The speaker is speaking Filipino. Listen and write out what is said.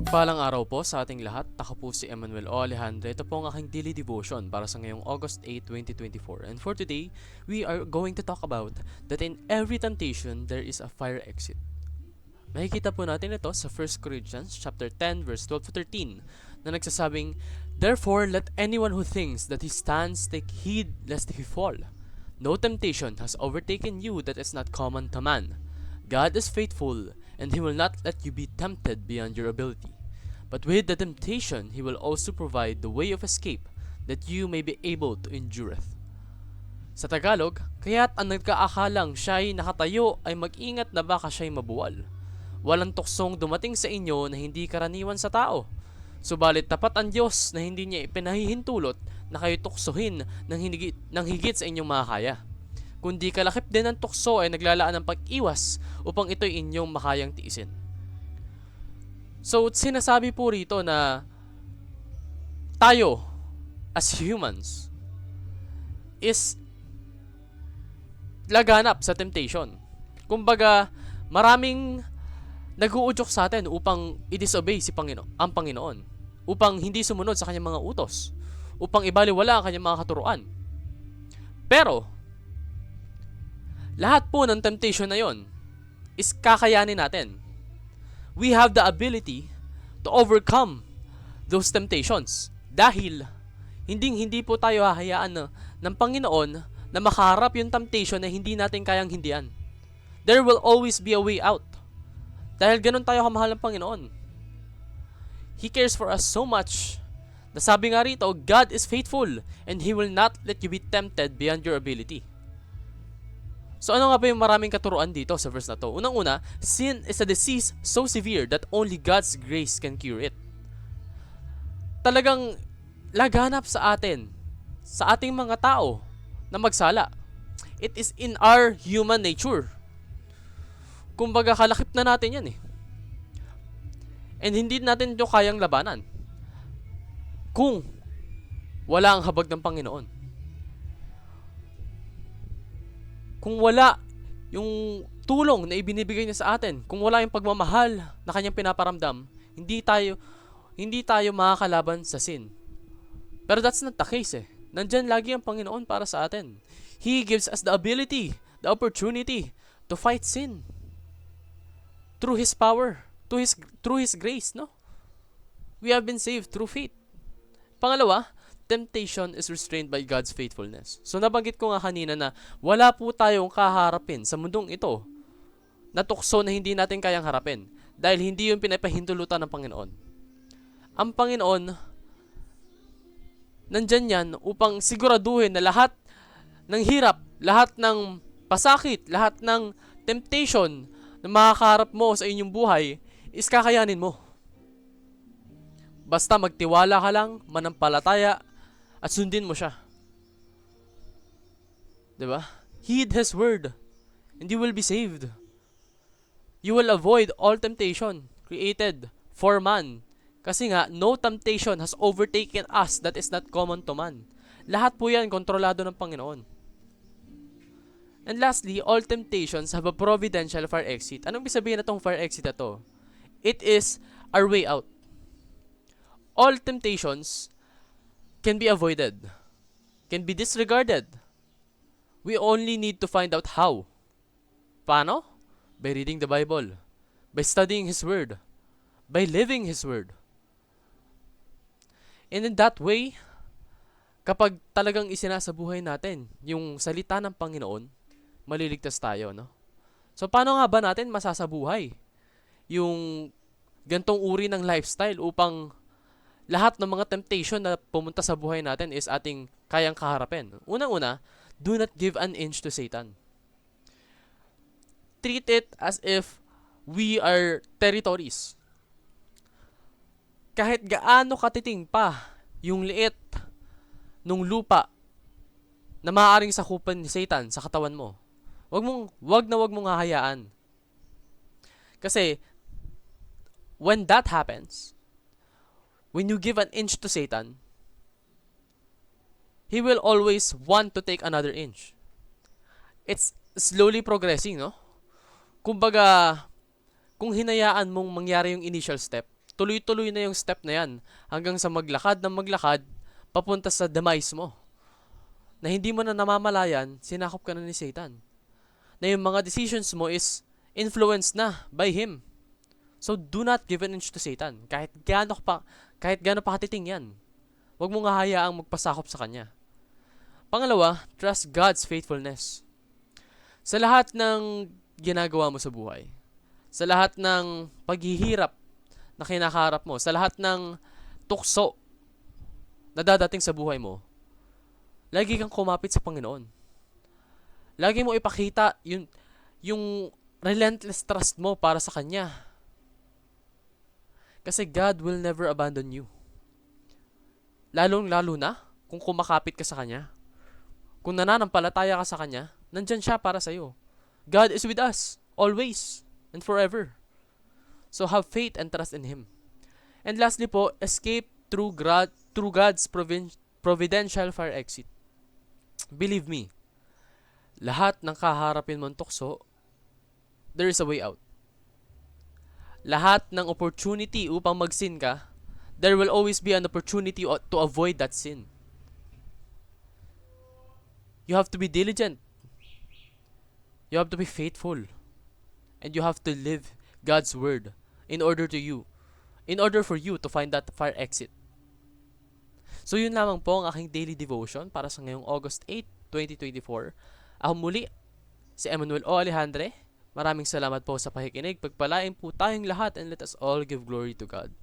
Mapagpalang araw po sa ating lahat. Ako po si Emmanuel O. Alejandro. Ito po ang aking daily devotion para sa ngayong August 8, 2024. And for today, we are going to talk about that in every temptation, there is a fire exit. Makikita po natin ito sa 1 Corinthians chapter 10 verse 12 to 13 na nagsasabing, "Therefore let anyone who thinks that he stands take heed lest he fall. No temptation has overtaken you that is not common to man. God is faithful, and He will not let you be tempted beyond your ability. But with the temptation, He will also provide the way of escape, that you may be able to endure it." Sa Tagalog, kaya't ang nagkaakalang siya'y nakatayo ay mag-ingat na baka siya'y mabuwal. Walang tuksong dumating sa inyo na hindi karaniwan sa tao. Subalit tapat ang Diyos na hindi niya ipinahihintulot na kayo tuksohin ng higit sa inyong makakaya. Kundi kalakip din ng tukso ay naglalaan ng pag-iwas upang ito'y inyong makayang tiisin. So, sinasabi po rito na tayo as humans is laganap sa temptation. Kumbaga, maraming nag-uudyok sa atin upang i-disobey ang Panginoon, upang hindi sumunod sa kanyang mga utos, upang ibaliwala ang kanyang mga katuruan. Pero lahat po ng temptation na yon is kakayanin natin. We have the ability to overcome those temptations. Dahil hindi po tayo hahayaan ng Panginoon na makaharap yung temptation na hindi natin kayang hindian. There will always be a way out. Dahil ganun tayo kamahal ng Panginoon. He cares for us so much. Nasabi nga rito, God is faithful and He will not let you be tempted beyond your ability. So ano nga ba yung maraming katuruan dito sa verse na to? Unang-una, sin is a disease so severe that only God's grace can cure it. Talagang laganap sa atin, sa ating mga tao, na magsala. It is in our human nature. Kumbaga kalakip na natin yan eh. And hindi natin ito kayang labanan kung wala ang habag ng Panginoon. Kung wala yung tulong na ibinibigay niya sa atin, kung wala yung pagmamahal na kanyang pinaparamdam, hindi tayo makakalaban sa sin. Pero that's not the case eh. Nandyan lagi ang Panginoon para sa atin. He gives us the ability, the opportunity to fight sin through His power, through His grace, no? We have been saved through faith. Pangalawa, temptation is restrained by God's faithfulness. So nabanggit ko nga kanina na wala po tayong kaharapin sa mundong ito na tukso na hindi natin kayang harapin dahil hindi yung pinapahintulutan ng Panginoon. Ang Panginoon, nandyan yan upang siguraduhin na lahat ng hirap, lahat ng pasakit, lahat ng temptation na makakaharap mo sa inyong buhay is kakayanin mo. Basta magtiwala ka lang, manampalataya, at sundin mo siya. Diba? Heed His word, and you will be saved. You will avoid all temptation created for man. Kasi nga, no temptation has overtaken us that is not common to man. Lahat po yan kontrolado ng Panginoon. And lastly, all temptations have a providential fire exit. Anong ibig sabihin na itong fire exit na to? It is our way out. All temptations can be avoided, can be disregarded. We only need to find out how. Paano? By reading the Bible, by studying His Word, by living His Word. And in that way, kapag talagang isinasabuhay natin yung salita ng Panginoon, maliligtas tayo, no? So paano nga ba natin masasabuhay yung gantong uri ng lifestyle upang lahat ng mga temptation na pumunta sa buhay natin is ating kayang kaharapin? Unang-una, do not give an inch to Satan. Treat it as if we are territories. Kahit gaano katiting pa yung liit nung lupa na maaaring sakupan ni Satan sa katawan mo, wag mong hahayaan. Kasi when that happens, when you give an inch to Satan, he will always want to take another inch. It's slowly progressing, no? Kumbaga, kung hinayaan mong mangyari yung initial step, tuloy-tuloy na yung step na yan hanggang sa maglakad ng maglakad papunta sa demise mo. Na hindi mo na namamalayan, sinakop ka na ni Satan. Na yung mga decisions mo is influenced na by him. So do not give an inch to Satan. Kahit gaano pa katiting yan. Huwag mong hahayaang magpasakop sa kanya. Pangalawa, trust God's faithfulness. Sa lahat ng ginagawa mo sa buhay, sa lahat ng paghihirap na kinakaharap mo, sa lahat ng tukso na dadating sa buhay mo, lagi kang kumapit sa Panginoon. Lagi mo ipakita yung relentless trust mo para sa Kanya. Kasi God will never abandon you. Lalong-lalo na kung kumakapit ka sa Kanya. Kung nananampalataya ka sa Kanya, nandyan siya para sa'yo. God is with us, always and forever. So have faith and trust in Him. And lastly po, escape through God's providential fire exit. Believe me, lahat ng kaharapin mong tukso, there is a way out. Lahat ng opportunity upang mag-sin ka, there will always be an opportunity to avoid that sin. You have to be diligent. You have to be faithful. And you have to live God's word in order for you to find that fire exit. So yun lamang po ang aking daily devotion para sa ngayong August 8, 2024. Ako muli, si Emmanuel O. Alejandre. Maraming salamat po sa pakikinig. Pagpalain po tayong lahat and let us all give glory to God.